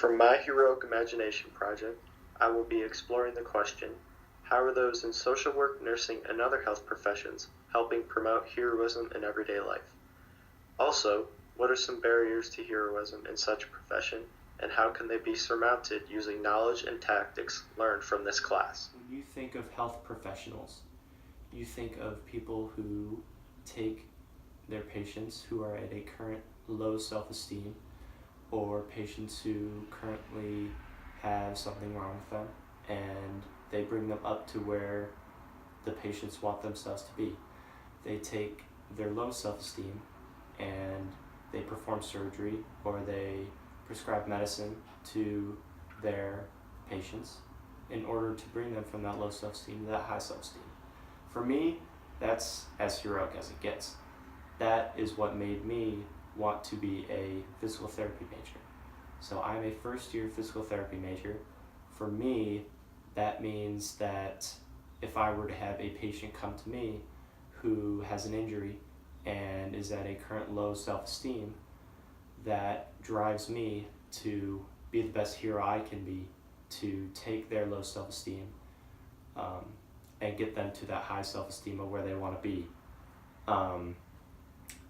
For my Heroic Imagination project, I will be exploring the question, how are those in social work, nursing, and other health professions helping promote heroism in everyday life? Also, what are some barriers to heroism in such a profession, and how can they be surmounted using knowledge and tactics learned from this class? When you think of health professionals, you think of people who take their patients who are at a current low self-esteem or patients who currently have something wrong with them and they bring them up to where the patients want themselves to be. They take their low self-esteem and they perform surgery or they prescribe medicine to their patients in order to bring them from that low self-esteem to that high self-esteem. For me, that's as heroic as it gets. That is what made me want to be a physical therapy major. So I'm a first year physical therapy major. For me, that means that if I were to have a patient come to me who has an injury and is at a current low self-esteem, that drives me to be the best hero I can be, to take their low self-esteem and get them to that high self-esteem of where they want to be.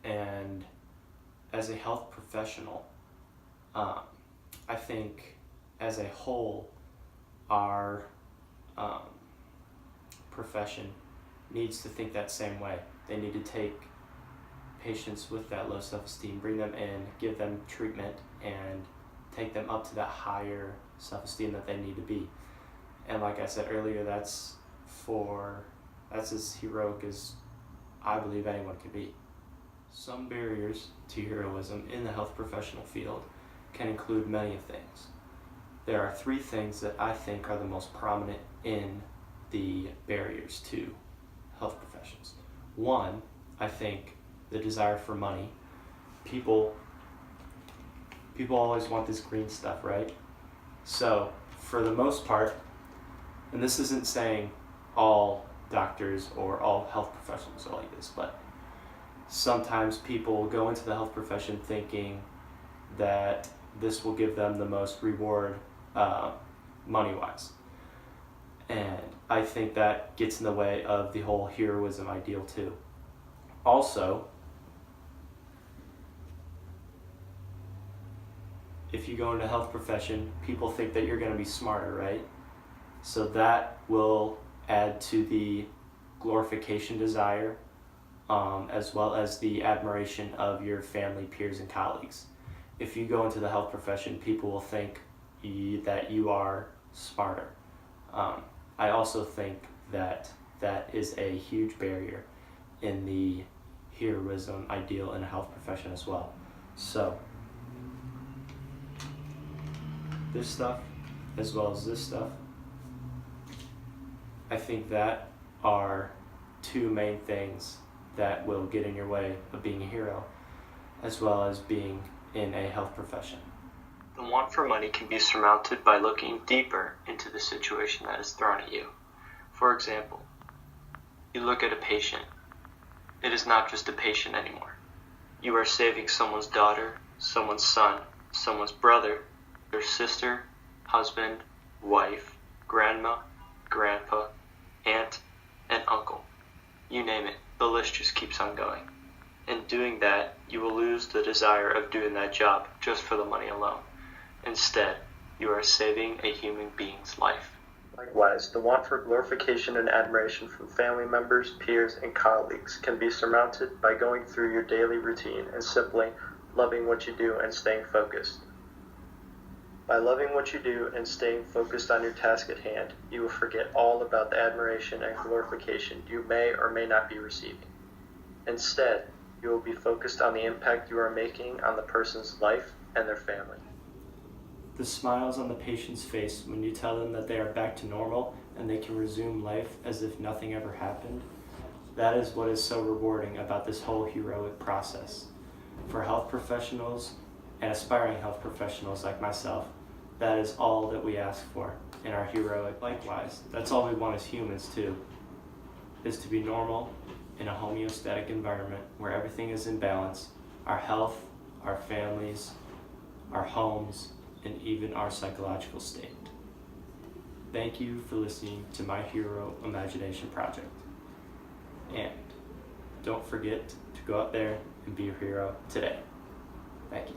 And as a health professional, I think as a whole, our profession needs to think that same way. They need to take patients with that low self-esteem, bring them in, give them treatment, and take them up to that higher self-esteem that they need to be. And like I said earlier, that's as heroic as I believe anyone can be. Some barriers to heroism in the health professional field can include many things. There are 3 things that I think are the most prominent in the barriers to health professions. 1, I think the desire for money. People always want this green stuff, right? So for the most part, and this isn't saying all doctors or all health professionals are like this, but sometimes people go into the health profession thinking that this will give them the most reward money-wise. And I think that gets in the way of the whole heroism ideal too. Also, if you go into the health profession, people think that you're going to be smarter, right? So that will add to the glorification desire, as well as the admiration of your family, peers, and colleagues. If you go into the health profession, people will think that you are smarter. I also think that that is a huge barrier in the heroism ideal in a health profession as well. So this stuff, as well as this stuff, I think that are 2 main things that will get in your way of being a hero, as well as being in a health profession. The want for money can be surmounted by looking deeper into the situation that is thrown at you. For example, you look at a patient. It is not just a patient anymore. You are saving someone's daughter, someone's son, someone's brother, their sister, husband, wife, grandma, grandpa, aunt, and uncle. You name it, the list just keeps on going. In doing that, you will lose the desire of doing that job just for the money alone. Instead, you are saving a human being's life. Likewise, the want for glorification and admiration from family members, peers, and colleagues can be surmounted by going through your daily routine and simply loving what you do and staying focused. By loving what you do and staying focused on your task at hand, you will forget all about the admiration and glorification you may or may not be receiving. Instead, you will be focused on the impact you are making on the person's life and their family. The smiles on the patient's face when you tell them that they are back to normal and they can resume life as if nothing ever happened, that is what is so rewarding about this whole heroic process. For health professionals and aspiring health professionals like myself, that is all that we ask for in our heroic. Likewise, that's all we want as humans too, is to be normal in a homeostatic environment where everything is in balance, our health, our families, our homes, and even our psychological state. Thank you for listening to My Hero Imagination Project. And don't forget to go out there and be a hero today. Thank you.